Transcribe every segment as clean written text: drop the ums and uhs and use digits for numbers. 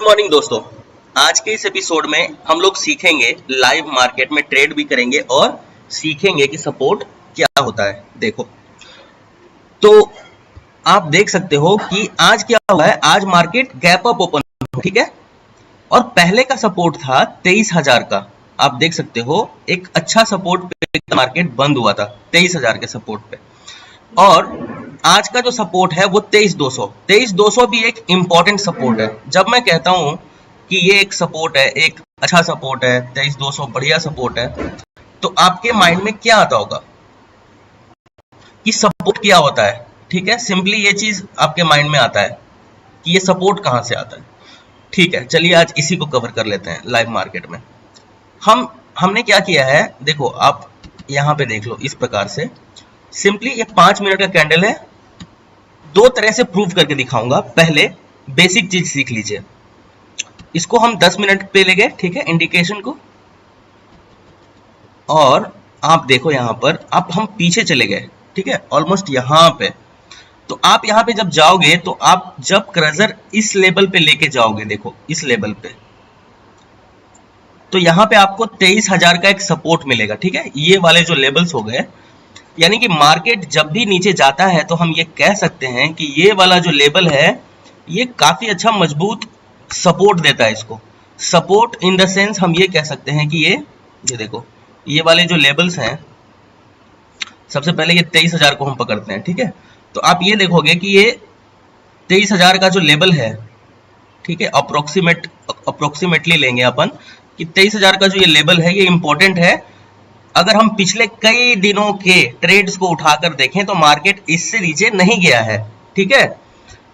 Good morning दोस्तों। आज के इस एपिसोड में हम लोग सीखेंगे, लाइव मार्केट में ट्रेड भी करेंगे और सीखेंगे कि सपोर्ट क्या होता है। देखो तो आप देख सकते हो कि आज क्या हुआ है, आज मार्केट गैप अप ओपन, ठीक है, और पहले का सपोर्ट था 23,000 का। आप देख सकते हो एक अच्छा सपोर्ट पे मार्केट बंद हुआ था 23,000 के सपोर्ट पे, और आज का जो सपोर्ट है वो 23,200। 23,200 भी एक इंपॉर्टेंट सपोर्ट है। जब मैं कहता हूं कि ये एक सपोर्ट है, एक अच्छा सपोर्ट है, 23,200 बढ़िया सपोर्ट है, तो आपके माइंड में क्या आता होगा कि सपोर्ट क्या होता है। ठीक है, सिंपली ये चीज आपके माइंड में आता है कि ये सपोर्ट कहां से आता है। ठीक है, चलिए आज इसी को कवर कर लेते हैं। लाइव मार्केट में हमने क्या किया है, देखो आप यहां पे देख लो, इस प्रकार से सिंपली ये 5 मिनट का कैंडल है। दो तरह से प्रूव करके दिखाऊंगा। पहले बेसिक चीज सीख लीजिए, इसको हम 10 मिनट पे ले गए, ठीक है, इंडिकेशन को, और आप देखो यहां पर आप हम पीछे चले गए, ठीक है, ऑलमोस्ट यहां पे। तो आप यहां पे जब जाओगे तो आप जब कर्सर इस लेवल पे लेके जाओगे, देखो इस लेवल पे, तो यहां पे आपको 23,000 का एक सपोर्ट मिलेगा। ठीक है, ये वाले जो लेवल्स हो गए, यानी कि मार्केट जब भी नीचे जाता है तो हम ये कह सकते हैं कि ये वाला जो लेवल है ये काफी अच्छा मजबूत सपोर्ट देता है। इसको सपोर्ट इन द सेंस हम ये कह सकते हैं कि ये देखो ये वाले जो लेवल्स हैं, सबसे पहले ये 23,000 को हम पकड़ते हैं, ठीक है। तो आप ये देखोगे कि ये 23,000 का जो लेवल है, ठीक है, अप्रोक्सीमेटली लेंगे अपन कि 23,000 का जो ये लेवल है ये इंपॉर्टेंट है। अगर हम पिछले कई दिनों के ट्रेड्स को उठाकर देखें तो मार्केट इससे नीचे नहीं गया है, ठीक है।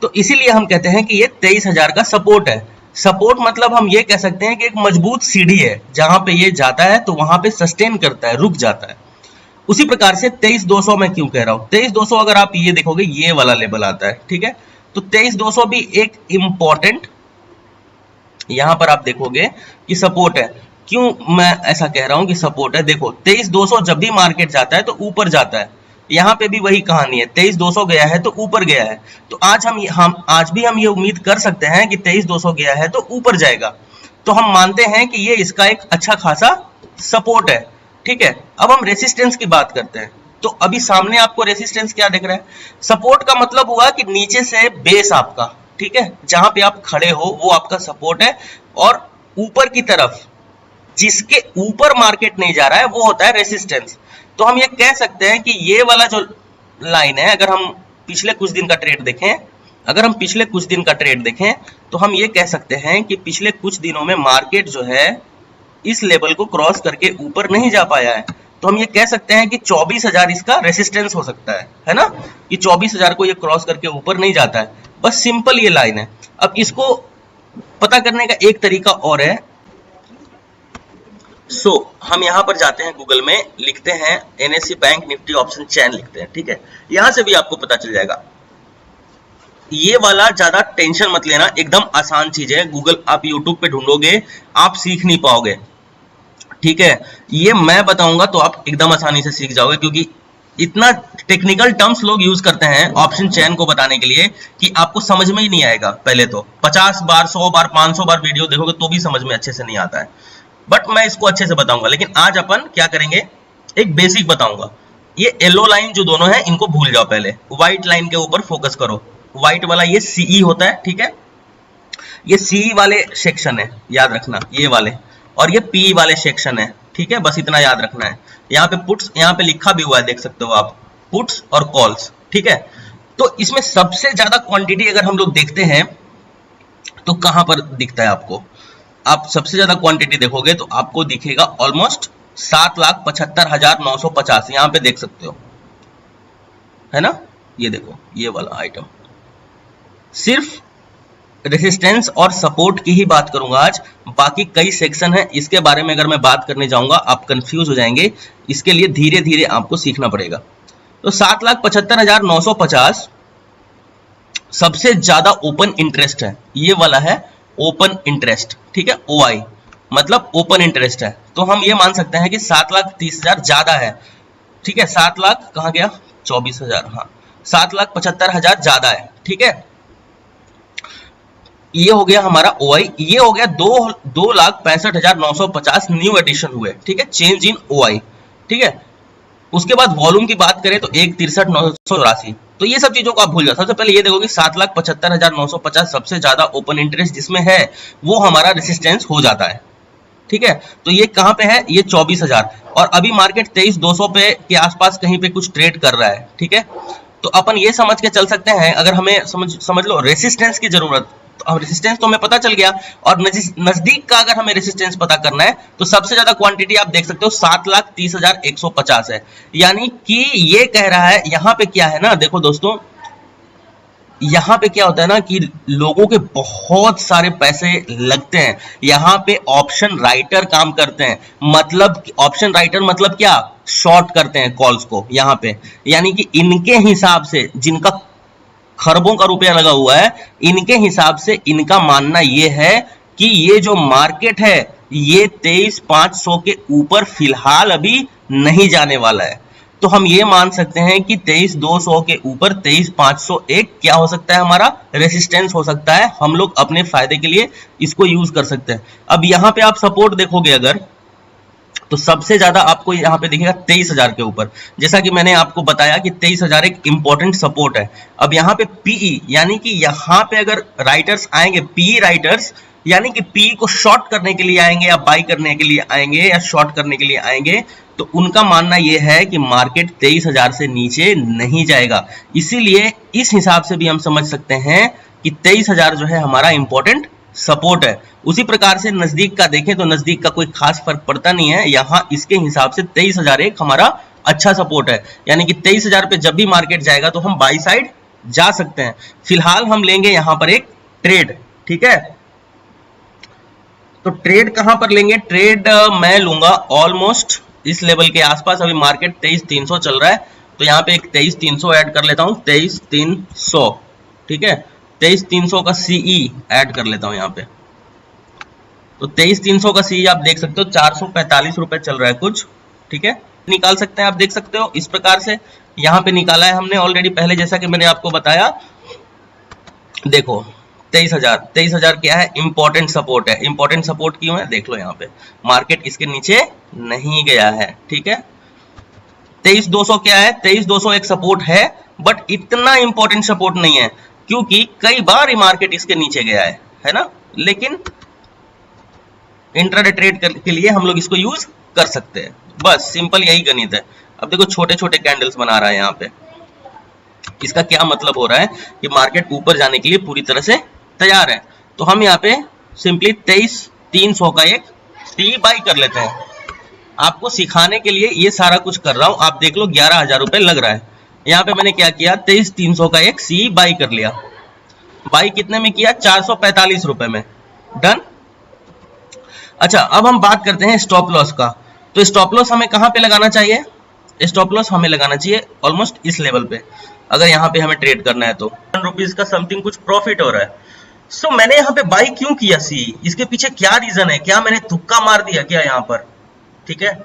तो इसीलिए हम कहते हैं कि ये 23,000 का सपोर्ट है। सपोर्ट मतलब हम ये कह सकते हैं कि एक मजबूत सीढ़ी है, जहां पे ये जाता है तो वहां पे सस्टेन करता है, रुक जाता है। उसी प्रकार से 23,200 मैं क्यों कह रहा हूं, 23,200 अगर आप ये देखोगे ये वाला लेवल आता है, ठीक है। तो 23,200 भी एक इंपॉर्टेंट यहां पर आप देखोगे कि सपोर्ट है। क्यों मैं ऐसा कह रहा हूं कि सपोर्ट है, देखो 23,200 जब भी मार्केट जाता है तो ऊपर जाता है। यहां पे भी वही कहानी है, 23,200 गया है तो ऊपर गया है। तो आज आज भी हम ये उम्मीद कर सकते हैं कि 23,200 गया है तो ऊपर जाएगा। तो हम मानते हैं कि ये इसका एक अच्छा खासा सपोर्ट है, ठीक है। अब हम रेसिस्टेंस की बात करते हैं। तो अभी सामने आपको रेसिस्टेंस क्या दिख रहा है, सपोर्ट का मतलब हुआ कि नीचे से बेस आपका, ठीक है, जहां पे आप खड़े हो वो आपका सपोर्ट है, और ऊपर की तरफ जिसके ऊपर मार्केट नहीं जा रहा है वो होता है रेसिस्टेंस। तो हम ये कह सकते हैं कि ये वाला जो लाइन है, अगर हम पिछले कुछ दिन का ट्रेड देखें, तो हम ये कह सकते हैं कि पिछले कुछ दिनों में मार्केट जो है इस लेवल को क्रॉस करके ऊपर नहीं जा पाया है। तो हम ये कह सकते हैं कि 24,000 इसका रेसिस्टेंस हो सकता है ना, कि 24,000 को ये क्रॉस करके ऊपर नहीं जाता है। बस सिंपल ये लाइन है। अब इसको पता करने का एक तरीका और है। हम यहां पर जाते हैं, गूगल में लिखते हैं एनएससी बैंक निफ्टी ऑप्शन चैन लिखते हैं, ठीक है, यहां से भी आपको पता चल जाएगा। ये वाला ज्यादा टेंशन मत लेना, एकदम आसान चीज है। गूगल आप यूट्यूब पे ढूंढोगे आप सीख नहीं पाओगे, ठीक है। ये मैं बताऊंगा तो आप एकदम आसानी से सीख जाओगे, क्योंकि इतना टेक्निकल टर्म्स लोग यूज करते हैं ऑप्शन चैन को बताने के लिए कि आपको समझ में ही नहीं आएगा। पहले तो 50 बार, 100 बार, 500 बार वीडियो देखोगे तो भी समझ में अच्छे से नहीं आता है, बट मैं इसको अच्छे से बताऊंगा। लेकिन आज अपन क्या करेंगे, एक बेसिक बताऊंगा। ये येलो लाइन जो दोनों है इनको भूल जाओ, पहले व्हाइट लाइन के ऊपर फोकस करो। व्हाइट वाला ये सीई होता है, ठीक है, ये सीई वाले सेक्शन है, याद रखना, ये वाले, और ये पी वाले सेक्शन है, ठीक है, बस इतना याद रखना है। यहाँ पे पुट्स, यहाँ पे लिखा भी हुआ है, देख सकते हो आप, पुट्स और कॉल्स, ठीक है। तो इसमें सबसे ज्यादा क्वांटिटी अगर हम लोग देखते हैं तो कहां पर दिखता है आपको, आप सबसे ज्यादा क्वांटिटी देखोगे तो आपको दिखेगा ऑलमोस्ट 7,75,950, यहां पे देख सकते हो, है ना। ये देखो ये वाला आइटम, सिर्फ रेसिस्टेंस और सपोर्ट की ही बात करूंगा आज, बाकी कई सेक्शन है, इसके बारे में अगर मैं बात करने जाऊंगा आप कंफ्यूज हो जाएंगे। इसके लिए धीरे धीरे आपको सीखना पड़ेगा। तो 7,75,950 सबसे ज्यादा ओपन इंटरेस्ट है, ये वाला है ओपन इंटरेस्ट, ठीक है, ओआई मतलब ओपन इंटरेस्ट है। तो हम ये मान सकते हैं कि 7,30,000 ज्यादा है, ठीक है। 7 लाख कहां गया, 24,000, हाँ, 7,75,000 ज्यादा है, ठीक है। ये हो गया हमारा ओआई, ये हो गया 2,62,950 न्यू एडिशन हुए, ठीक है, चेंज इन ओआई, ठीक है। उसके बाद वॉल्यूम की बात करें तो 1,63,984, तो ये सब चीजों को आप भूल जाओ। सबसे पहले ये देखो कि 7,75,950 सबसे ज्यादा ओपन इंटरेस्ट जिसमें है वो हमारा रेसिस्टेंस हो जाता है, ठीक है। तो ये कहां पे है, ये 24,000, और अभी मार्केट 23,200 पे के आसपास कहीं पे कुछ ट्रेड कर रहा है, ठीक है। तो अपन ये समझ के चल सकते हैं, अगर हमें समझ लो रेसिस्टेंस की जरूरत, तो अब रेसिस्टेंस तो हमें पता चल गया, और नजदीक का अगर हमें रेसिस्टेंस पता करना है तो सबसे ज्यादा क्वांटिटी आप देख सकते हो 7,30,150 है। यानी कि ये कह रहा है, यहां पे क्या है ना, देखो दोस्तों, यहाँ पे क्या होता है ना कि लोगों के बहुत सारे पैसे लगते हैं, यहाँ पे ऑप्शन राइटर काम करते हैं, मतलब ऑप्शन राइटर मतलब क्या, शॉर्ट करते हैं कॉल्स को यहाँ पे। यानी कि इनके हिसाब से, जिनका खरबों का रुपया लगा हुआ है, इनके हिसाब से इनका मानना ये है कि ये जो मार्केट है ये 23,500 के ऊपर फिलहाल अभी नहीं जाने वाला है। तो हम ये मान सकते हैं कि 23,200 के ऊपर 23,501 क्या हो सकता है, हमारा रेसिस्टेंस हो सकता है। हम लोग अपने फायदे के लिए इसको यूज कर सकते हैं। अब यहाँ पे आप सपोर्ट देखोगे अगर, तो सबसे ज्यादा आपको यहाँ पे दिखेगा 23,000 के ऊपर। जैसा कि मैंने आपको बताया कि 23,000 एक इंपॉर्टेंट सपोर्ट है। अब यहाँ पे पीई, यानी कि यहाँ पे अगर राइटर्स आएंगे, पीई राइटर्स यानी कि पी को शॉर्ट करने के लिए आएंगे या बाई करने के लिए आएंगे या शॉर्ट करने के लिए आएंगे, तो उनका मानना यह है कि मार्केट 23,000 से नीचे नहीं जाएगा। इसीलिए इस हिसाब से भी हम समझ सकते हैं कि 23,000 जो है हमारा इंपॉर्टेंट सपोर्ट है। उसी प्रकार से नजदीक का देखें तो नजदीक का कोई खास फर्क पड़ता नहीं है, यहाँ इसके हिसाब से 23,000 एक हमारा अच्छा सपोर्ट है। यानी कि 23,000 पे जब भी मार्केट जाएगा तो हम बाई साइड जा सकते हैं। फिलहाल हम लेंगे यहाँ पर एक ट्रेड, ठीक है। तो ट्रेड कहां पर लेंगे, ट्रेड मैं लूंगा ऑलमोस्ट इस लेवल के आसपास। अभी मार्केट 23,300 चल रहा है, तो यहाँ पे एक 23,300 ऐड कर लेता हूं, 23,300, ठीक है। 23,300 का सीई ऐड कर लेता हूं यहाँ पे। तो 23,300 का सीई आप देख सकते हो 445 रुपए चल रहा है कुछ, ठीक है। निकाल सकते हैं, आप देख सकते हो इस प्रकार से यहाँ पे निकाला है हमने ऑलरेडी पहले, जैसा कि मैंने आपको बताया। देखो 23,000 क्या है, इंपॉर्टेंट सपोर्ट है। इंपॉर्टेंट सपोर्ट क्यों है, देख लो यहाँ पे मार्केट इसके नीचे नहीं गया है, ठीक है। 23,200 क्या है, 23,200 एक सपोर्ट है, बट इतना इंपॉर्टेंट सपोर्ट नहीं है, क्योंकि कई बार ही मार्केट इसके नीचे गया है ना। लेकिन इंट्राडे ट्रेड के लिए हम लोग इसको यूज कर सकते हैं, बस सिंपल यही गणित है। अब देखो छोटे छोटे कैंडल्स बना रहा है यहाँ पे, इसका क्या मतलब हो रहा है कि मार्केट ऊपर जाने के लिए पूरी तरह से तैयार है। तो हम यहाँ पे सिंपली 23,300 का एक सी बाई कर लेते हैं। आपको सिखाने के लिए ये सारा कुछ कर रहा हूं, आप देख लो 11,000 रुपए लग रहा है। यहाँ पे मैंने क्या किया, 23,300 का एक सी बाई कर लिया। बाई कितने में किया, 445 रुपए में, डन। अच्छा अब हम बात करते हैं स्टॉप लॉस का। तो स्टॉप लॉस हमें कहां पे लगाना चाहिए, स्टॉप लॉस हमें लगाना चाहिए ऑलमोस्ट इस लेवल पे। अगर यहाँ पे हमें ट्रेड करना है तो ₹1 का समथिंग कुछ प्रॉफिट हो रहा है। सो मैंने यहाँ पे बाई क्यों किया सी, इसके पीछे क्या रीजन है, क्या मैंने तुक्का मार दिया क्या यहाँ पर, ठीक है।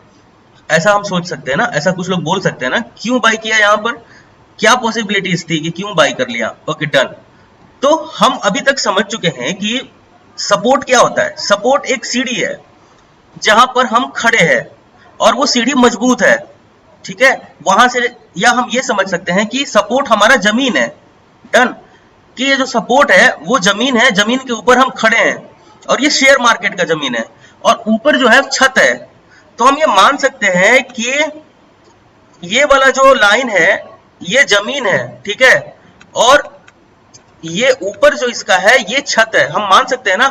ऐसा हम सोच सकते हैं ना, ऐसा कुछ लोग बोल सकते हैं ना, क्यों बाई किया यहाँ पर, क्या पॉसिबिलिटीज थी कि क्यों बाई कर लिया। Okay done. तो हम अभी तक समझ चुके हैं कि सपोर्ट क्या होता है। सपोर्ट एक सीढ़ी है जहां पर हम खड़े हैं और वो सीढ़ी मजबूत है, ठीक है। वहां से या हम ये समझ सकते हैं कि सपोर्ट हमारा जमीन है, डन, कि ये जो सपोर्ट है वो जमीन है, जमीन के ऊपर हम खड़े हैं और ये शेयर मार्केट का जमीन है और ऊपर जो है छत है। तो हम ये मान सकते हैं कि ये वाला जो लाइन है ये जमीन है, ठीक है, और ये ऊपर जो इसका है ये छत है। हम मान सकते हैं ना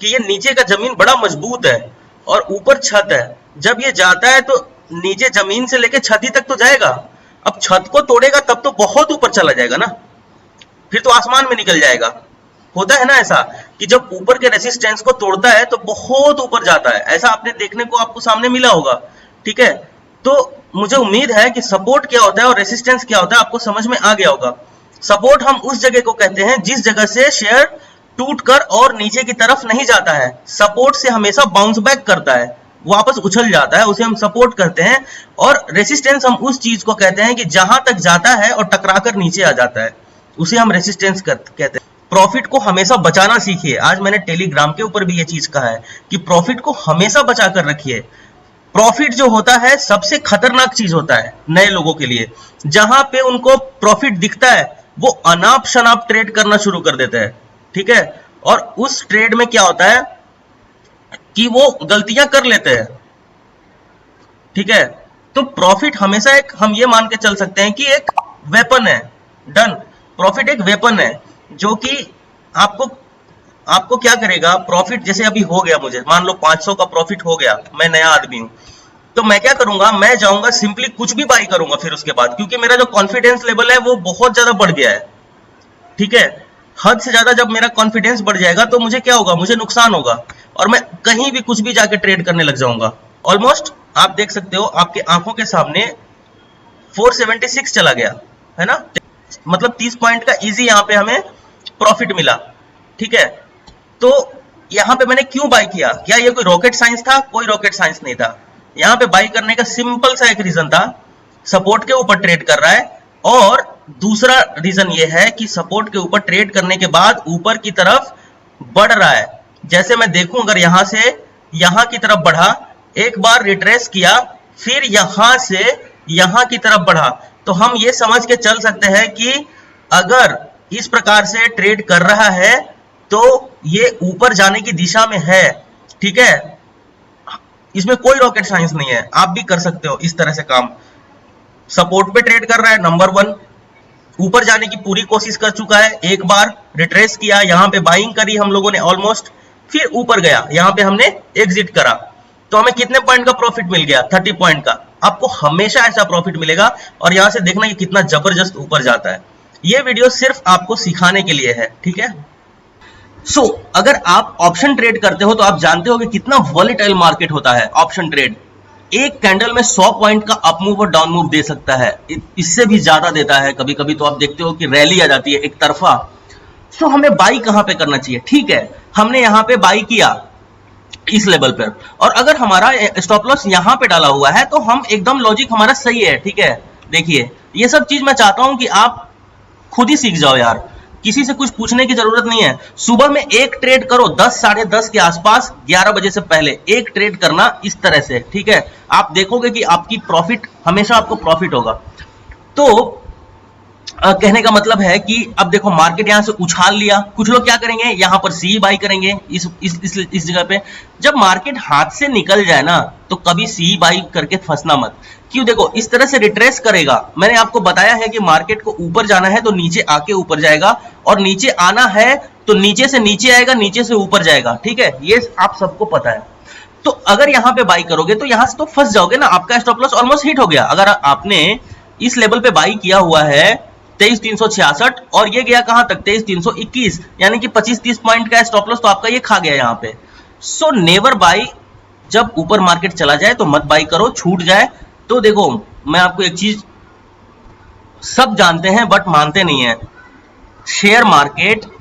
कि ये नीचे का जमीन बड़ा मजबूत है और ऊपर छत है। जब ये जाता है तो नीचे जमीन से लेके छत ही तक तो जाएगा। अब छत को तोड़ेगा तब तो बहुत ऊपर चला जाएगा ना, फिर तो आसमान में निकल जाएगा। होता है ना ऐसा कि जब ऊपर के रेसिस्टेंस को तोड़ता है तो बहुत ऊपर जाता है, ऐसा आपने देखने को आपको सामने मिला होगा, ठीक है। तो मुझे उम्मीद है कि सपोर्ट क्या होता है और रेसिस्टेंस क्या होता है आपको समझ में आ गया होगा। सपोर्ट हम उस जगह को कहते हैं जिस जगह से शेयर टूटकर और नीचे की तरफ नहीं जाता है, सपोर्ट से हमेशा बाउंस बैक करता है, वापस उछल जाता है, उसे हम सपोर्ट करते हैं। और रेसिस्टेंस हम उस चीज को कहते हैं कि जहां तक जाता है और टकराकर नीचे आ जाता है, उसे हम रेसिस्टेंस कहते हैं। प्रॉफिट को हमेशा बचाना सीखिए। आज मैंने टेलीग्राम के ऊपर भी ये चीज कहा है कि प्रॉफिट को हमेशा बचा कर रखिए। प्रॉफिट जो होता है सबसे खतरनाक चीज होता है नए लोगों के लिए। जहां पे उनको प्रॉफिट दिखता है वो अनाप शनाप ट्रेड करना शुरू कर देते हैं, ठीक है। और उस ट्रेड में क्या होता है कि वो गलतियां कर लेते हैं, ठीक है। तो प्रॉफिट हमेशा एक, हम ये मान के चल सकते हैं कि एक वेपन है। डन। प्रॉफिट एक वेपन है जो कि आपको क्या करेगा। प्रॉफिट जैसे अभी हो गया, मुझे मान लो 500 का प्रॉफिट हो गया, मैं नया आदमी हूं, तो मैं क्या करूंगा, मैं जाऊंगा सिंपली कुछ भी बाई करूंगा फिर उसके बाद, क्योंकि मेरा जो कॉन्फिडेंस लेवल है वो बहुत ज्यादा बढ़ गया है, ठीक है। हद से ज्यादा जब मेरा कॉन्फिडेंस बढ़ जाएगा तो मुझे क्या होगा, मुझे नुकसान होगा और मैं कहीं भी कुछ भी जाके ट्रेड करने लग जाऊंगा। ऑलमोस्ट आप देख सकते हो आपके आंखों के सामने 476 चला गया है ना, मतलब 30 पॉइंट का इजी यहाँ पे हमें प्रॉफिट मिला, ठीक है। तो यहाँ पे मैंने क्यों बाई किया, क्या ये कोई रॉकेट साइंस था? कोई रॉकेट साइंस नहीं था। यहाँ पे बाई करने का सिंपल सा एक रीजन था, सपोर्ट के ऊपर ट्रेड कर रहा है, और दूसरा रीजन ये है कि सपोर्ट के ऊपर ट्रेड करने के बाद ऊपर की तरफ बढ़ रहा है। जैसे मैं देखूं अगर यहां से यहां की तरफ बढ़ा, एक बार रिट्रेस किया, फिर यहां से यहां की तरफ बढ़ा, तो हम ये समझ के चल सकते हैं कि अगर इस प्रकार से ट्रेड कर रहा है तो ये ऊपर जाने की दिशा में है, ठीक है। इसमें कोई रॉकेट साइंस नहीं है, आप भी कर सकते हो इस तरह से काम। सपोर्ट पे ट्रेड कर रहा है, नंबर 1 ऊपर जाने की पूरी कोशिश कर चुका है, एक बार रिट्रेस किया, यहां पे बाइंग करी हम लोगों ने ऑलमोस्ट, फिर ऊपर गया, यहां पे हमने एग्जिट करा, तो हमें कितने पॉइंट का प्रॉफिट मिल गया, 30 पॉइंट का। आपको हमेशा ऐसा प्रॉफिट मिलेगा, और यहां से देखना ये कितना जबरदस्त ऊपर जाता है। ये वीडियो सिर्फ आपको सिखाने के लिए है, ठीक है। सो अगर आप ऑप्शन ट्रेड करते हो तो आप जानते हो कि कितना वॉलेटाइल मार्केट होता है ऑप्शन ट्रेड। एक कैंडल में 100 पॉइंट का अप मूव और डाउन मूव दे सकता है, इससे भी ज्यादा देता है कभी कभी। तो आप देखते हो कि रैली आ जाती है एक तरफा। सो हमें बाई कहां पे करना चाहिए, ठीक है। हमने यहां पे बाई किया इस लेवल पर, और अगर हमारा स्टॉप लॉस यहां पे डाला हुआ है तो हम एकदम लॉजिक हमारा सही है, ठीक है। देखिए ये सब चीज मैं चाहता हूं कि आप खुद ही सीख जाओ यार, किसी से कुछ पूछने की जरूरत नहीं है। सुबह में एक ट्रेड करो 10 साढ़े 10 के आसपास, 11 बजे से पहले एक ट्रेड करना इस तरह से, ठीक है। आप देखोगे कि आपकी प्रॉफिट, हमेशा आपको प्रॉफिट होगा। तो कहने का मतलब है कि अब देखो मार्केट यहां से उछाल लिया, कुछ लोग क्या करेंगे, यहां पर सी बाई करेंगे इस जगह पे। जब मार्केट हाथ से निकल जाए ना तो कभी सी बाई करके फंसना मत। क्यों, देखो इस तरह से रिट्रेस करेगा। मैंने आपको बताया है कि मार्केट को ऊपर जाना है तो नीचे आके ऊपर जाएगा, और नीचे आना है तो नीचे से नीचे आएगा, नीचे से ऊपर जाएगा, ठीक है। ये आप सबको पता है। तो अगर यहां पे बाई करोगे तो यहां से तो फंस जाओगे ना, आपका स्टॉप लॉस ऑलमोस्ट हिट हो गया। अगर आपने इस लेवल पे बाई किया हुआ है 23,366 और ये गया कहां तक 23,321, यानी कि 25-30 पॉइंट का स्टॉप लॉस तो आपका ये खा गया यहां पे। सो नेवर बाई, जब ऊपर मार्केट चला जाए तो मत बाई करो, छूट जाए तो। देखो मैं आपको एक चीज, सब जानते हैं बट मानते नहीं है, शेयर मार्केट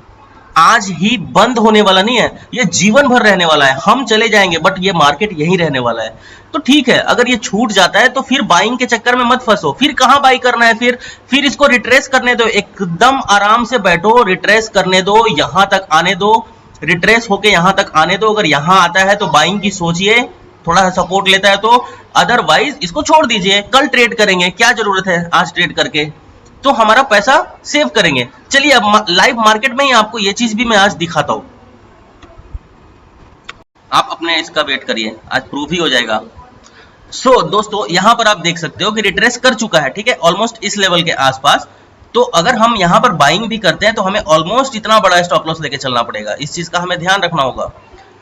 आज ही बंद होने वाला नहीं है, ये जीवन भर रहने वाला है। हम चले जाएंगे बट ये मार्केट यहीं रहने वाला है। तो ठीक है, अगर ये छूट जाता है तो फिर बाइंग के चक्कर में मत फंसो। फिर कहां बाई करना है, फिर इसको रिट्रेस करने दो, एकदम आराम से बैठो, रिट्रेस करने दो, यहां तक आने दो, रिट्रेस होके यहां तक आने दो। अगर यहां आता है तो बाइंग की सोचिए, थोड़ा सा सपोर्ट लेता है तो, अदरवाइज इसको छोड़ दीजिए, कल ट्रेड करेंगे, क्या जरूरत है आज ट्रेड करके, तो हमारा पैसा सेव करेंगे। चलिए अब लाइव मार्केट में ही आपको ये चीज भी मैं आज दिखाता हूं, आप अपने इसका वेट करिए, आज प्रूफ ही हो जाएगा। सो दोस्तों यहां पर आप देख सकते हो कि रिट्रेस कर चुका है, ठीक है, ऑलमोस्ट इस लेवल के आसपास। तो अगर हम यहां पर बाइंग भी करते हैं तो हमें ऑलमोस्ट इतना बड़ा स्टॉप लॉस लेके चलना पड़ेगा, इस चीज का हमें ध्यान रखना होगा,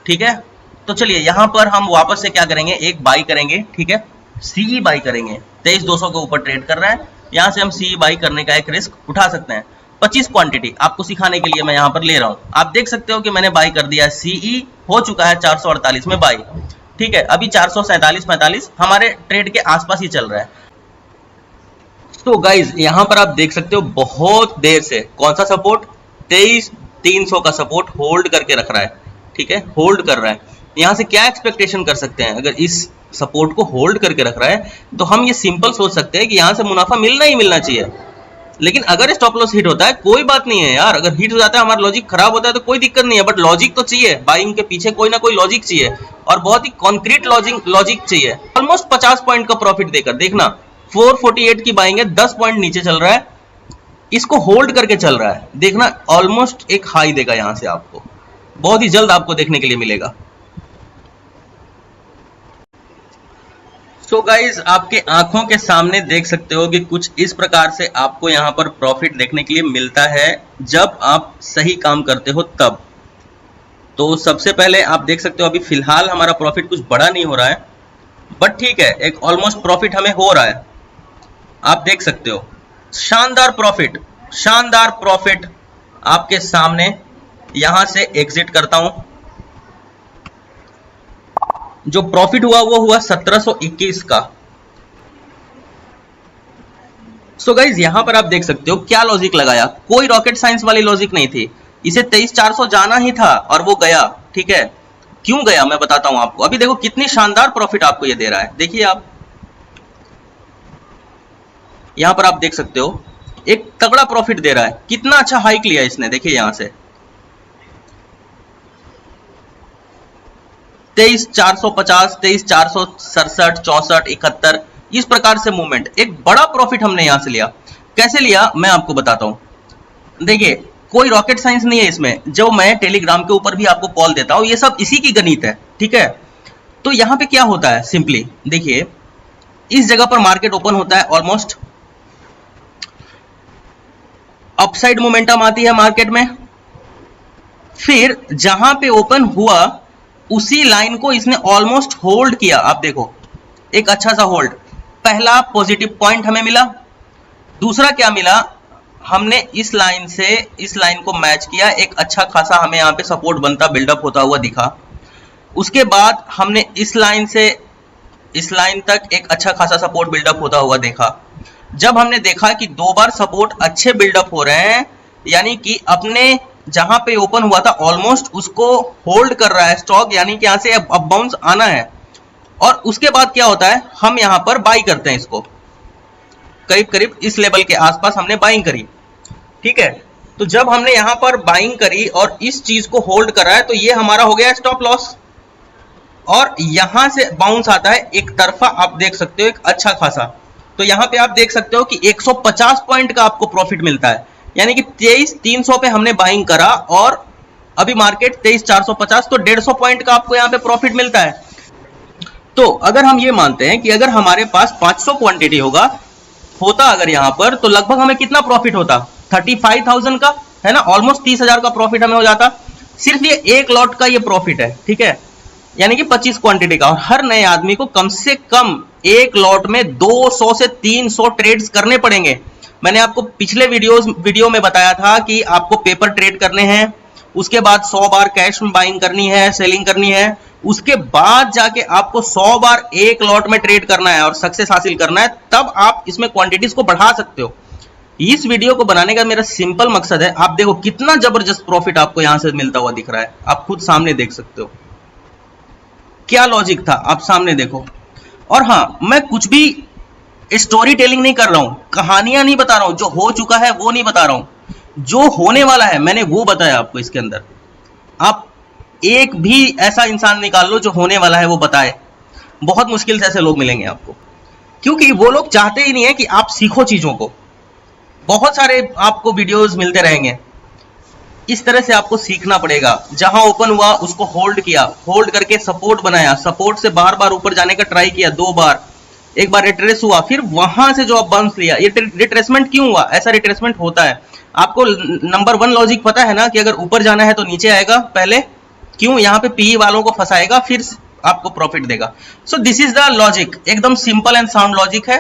ठीक है। तो चलिए यहां पर हम वापस से क्या करेंगे, एक बाई करेंगे, ठीक है, सीई बाई करेंगे। 23,200 के ऊपर ट्रेड कर रहा है, यहां से हम सीई बाई करने का एक रिस्क उठा सकते हैं। 25 क्वांटिटी आपको सिखाने के लिए मैं यहां पर ले रहा हूं। आप देख सकते हो कि मैंने बाई कर दिया, सीई हो चुका है 448 में बाई, ठीक है। अभी 447-45 हमारे ट्रेड के आसपास ही चल रहा है। तो गाइज यहां पर आप देख सकते हो बहुत देर से कौन सा सपोर्ट, 23,300 का सपोर्ट होल्ड करके रख रहा है, ठीक है, होल्ड कर रहा है। यहां से क्या एक्सपेक्टेशन कर सकते हैं, अगर इस सपोर्ट को होल्ड करके रख रहा है तो हम ये सिंपल सोच सकते हैं कि यहां से मुनाफा मिलना ही मिलना चाहिए। लेकिन अगर स्टॉप लॉस हिट होता है कोई बात नहीं है यार, अगर हिट हो जाता है हमारा लॉजिक खराब होता है तो कोई दिक्कत नहीं है, बट लॉजिक तो चाहिए, बाइंग के पीछे कोई ना कोई लॉजिक चाहिए और बहुत ही कॉन्क्रीट लॉजिक चाहिए। ऑलमोस्ट 50 पॉइंट का प्रॉफिट देकर देखना, 448 की बाइंग है, 10 पॉइंट नीचे चल रहा है, इसको होल्ड करके चल रहा है, देखना ऑलमोस्ट एक हाई देगा यहां से, आपको बहुत ही जल्द आपको देखने के लिए मिलेगा। सो गाइज आपके आंखों के सामने देख सकते हो कि कुछ इस प्रकार से आपको यहां पर प्रॉफिट देखने के लिए मिलता है जब आप सही काम करते हो तब। तो सबसे पहले आप देख सकते हो अभी फिलहाल हमारा प्रॉफिट कुछ बड़ा नहीं हो रहा है, बट ठीक है, एक ऑलमोस्ट प्रॉफिट हमें हो रहा है, आप देख सकते हो। शानदार प्रॉफिट आपके सामने। यहां से एग्जिट करता हूं। जो प्रॉफिट हुआ वो हुआ 1721 का। सो गाइज यहां पर आप देख सकते हो क्या लॉजिक लगाया, कोई रॉकेट साइंस वाली लॉजिक नहीं थी, इसे 23400 जाना ही था और वो गया। ठीक है, क्यों गया मैं बताता हूं आपको। अभी देखो कितनी शानदार प्रॉफिट आपको ये दे रहा है, देखिए आप यहां पर आप देख सकते हो एक तगड़ा प्रॉफिट दे रहा है, कितना अच्छा हाइक लिया इसने, देखिए यहां से 23,450, 23,467, 64, 71, इस प्रकार से मूवमेंट, एक बड़ा प्रॉफिट हमने यहां से लिया। कैसे लिया मैं आपको बताता हूं। देखिए कोई रॉकेट साइंस नहीं है इसमें, जो मैं टेलीग्राम के ऊपर भी आपको कॉल देता हूं, ये सब इसी की गणित है। ठीक है, तो यहां पे क्या होता है, सिंपली देखिए इस जगह पर मार्केट ओपन होता है, ऑलमोस्ट अपसाइड मोमेंटम आती है मार्केट में, फिर जहां पे ओपन हुआ उसी लाइन को इसने ऑलमोस्ट होल्ड किया। आप देखो एक अच्छा सा होल्ड, पहला पॉजिटिव पॉइंट हमें मिला, दूसरा क्या मिला, हमने इस लाइन से इस लाइन को मैच किया, एक अच्छा खासा हमें यहाँ पे सपोर्ट बनता बिल्डअप होता हुआ दिखा। उसके बाद हमने इस लाइन से इस लाइन तक एक अच्छा खासा सपोर्ट बिल्डअप होता हुआ देखा। जब हमने देखा कि दो बार सपोर्ट अच्छे बिल्डअप हो रहे हैं, यानी कि अपने जहां पे ओपन हुआ था ऑलमोस्ट उसको होल्ड कर रहा है स्टॉक, यानी कि यहां से अब बाउंस आना है। और उसके बाद क्या होता है, हम यहां पर बाई करते हैं, इसको करीब करीब इस लेवल के आसपास हमने बाइंग करी। ठीक है, तो जब हमने यहां पर बाइंग करी और इस चीज को होल्ड करा है, तो ये हमारा हो गया स्टॉप लॉस। और यहां से बाउंस आता है एक तरफा, आप देख सकते हो एक अच्छा खासा। तो यहां पे आप देख सकते हो कि 150 पॉइंट का आपको प्रॉफिट मिलता है, यानी कि 23,300 पे हमने बाइंग करा और अभी मार्केट 23,450, तो 150 पॉइंट का आपको यहां पे प्रॉफिट मिलता है। तो अगर हम ये मानते हैं कि अगर हमारे पास 500 क्वांटिटी होता अगर यहां पर, तो लगभग हमें कितना प्रॉफिट होता, 35,000 का, है ना, ऑलमोस्ट 30,000 का प्रॉफिट हमें हो जाता। सिर्फ ये एक लॉट का ये प्रॉफिट है, ठीक है, यानी कि 25 क्वांटिटी का। और हर नए आदमी को कम से कम एक लॉट में 200 से 300 ट्रेड्स करने पड़ेंगे। मैंने आपको पिछले वीडियो में बताया था कि आपको पेपर ट्रेड करने हैं, उसके बाद 100 बार कैश में बाइंग करनी है, सेलिंग करनी है, उसके बाद जाके आपको 100 बार एक लॉट में ट्रेड करना है और सक्सेस हासिल करना है, तब आप इसमें क्वांटिटीज को बढ़ा सकते हो। इस वीडियो को बनाने का मेरा सिंपल मकसद है, आप देखो कितना जबरदस्त प्रॉफिट आपको यहां से मिलता हुआ दिख रहा है, आप खुद सामने देख सकते हो क्या लॉजिक था, आप सामने देखो। और हाँ, मैं कुछ भी स्टोरी टेलिंग नहीं कर रहा हूं, कहानियां नहीं बता रहा हूं, जो हो चुका है वो नहीं बता रहा हूं, जो होने वाला है मैंने वो बताया आपको। इसके अंदर आप एक भी ऐसा इंसान निकाल लो जो होने वाला है वो बताए, बहुत मुश्किल से ऐसे लोग मिलेंगे आपको, क्योंकि वो लोग चाहते ही नहीं है कि आप सीखो चीजों को। बहुत सारे आपको वीडियोस मिलते रहेंगे, इस तरह से आपको सीखना पड़ेगा। जहां ओपन हुआ उसको होल्ड किया, होल्ड करके सपोर्ट बनाया, सपोर्ट से बार बार ऊपर जाने का ट्राई किया, 2 बार, एक बार रिट्रेस हुआ, फिर वहां से जो आप बाउंस लिया। ये रिट्रेसमेंट क्यों हुआ, ऐसा रिट्रेसमेंट होता है। आपको नंबर 1 लॉजिक पता है ना कि अगर ऊपर जाना है तो नीचे आएगा पहले, क्यों, यहाँ पे पीई वालों को फंसाएगा, फिर आपको प्रॉफिट देगा। So this is the logic, एकदम सिंपल एंड साउंड लॉजिक है।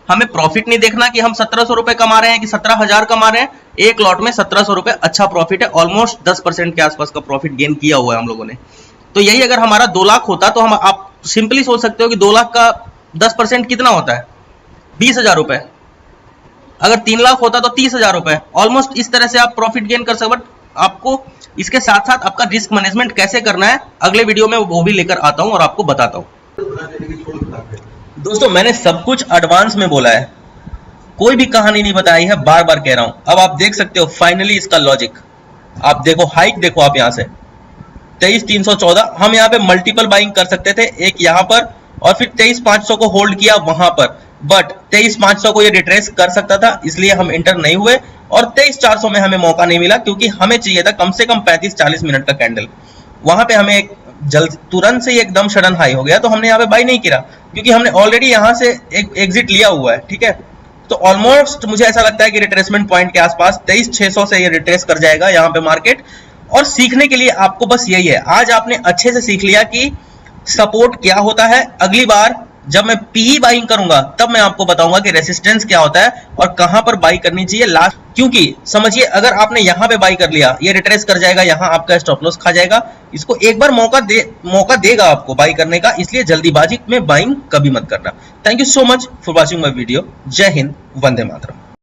हमें प्रॉफिट नहीं देखना कि हम 1700 रुपए कमा रहे हैं कि 17,000 कमा रहे हैं, एक लॉट में 1700 रुपए अच्छा प्रॉफिट है, ऑलमोस्ट 10% के आसपास का प्रॉफिट गेन किया हुआ है हम लोगों ने। तो यही अगर हमारा 2 लाख होता तो हम, आप सिंपली सोच सकते हो कि 2 लाख का 10% कितना होता है, 20,000 रुपए। अगर 3 लाख होता तो 30,000 रुपए, ऑलमोस्ट इस तरह से आप प्रॉफिट गेन कर सकते। बट आपको इसके साथ साथ आपका रिस्क मैनेजमेंट कैसे करना है अगले वीडियो में वो भी लेकर आता हूं और आपको बताता हूं। दोस्तों मैंने सब कुछ एडवांस में बोला है, कोई भी कहानी नहीं बताई है, बार बार कह रहा हूं। अब आप देख सकते हो फाइनली इसका लॉजिक, आप देखो हाइक देखो आप यहां से 23,314, हम यहाँ पे मल्टीपल बाइंग कर सकते थे, एक यहाँ पर और फिर 23,500 को होल्ड किया वहां पर, बट 23,500 को ये रिट्रेस कर सकता था, इसलिए हम इंटर नहीं हुए और 23,400 में हमें मौका नहीं मिला, क्योंकि हमें चाहिए था कम से कम 35-40 मिनट का कैंडल। वहां पे हमें एक जल्द तुरंत से एकदम सडन हाई हो गया, तो हमने यहाँ पे बाई नहीं किया, क्योंकि हमने ऑलरेडी यहाँ से एक एग्जिट लिया हुआ है, ठीक है। तो ऑलमोस्ट मुझे ऐसा लगता है कि रिट्रेसमेंट पॉइंट के आसपास 23,600 से ये रिट्रेस कर जाएगा यहाँ पे मार्केट। और सीखने के लिए आपको बस यही है, आज आपने अच्छे से सीख लिया कि सपोर्ट क्या होता है। अगली बार जब मैं पीई बाइंग करूंगा तब मैं आपको बताऊंगा कि रेसिस्टेंस क्या होता है और कहां पर बाई करनी चाहिए लास्ट। क्योंकि समझिए अगर आपने यहां पे बाई कर लिया, ये रिट्रेस कर जाएगा, यहां आपका स्टॉप लॉस खा जाएगा। इसको एक बार मौका देगा आपको बाई करने का, इसलिए जल्दीबाजी में बाइंग कभी मत करना। Thank you so much for watching my video. जय हिंद, वंदे मातरम।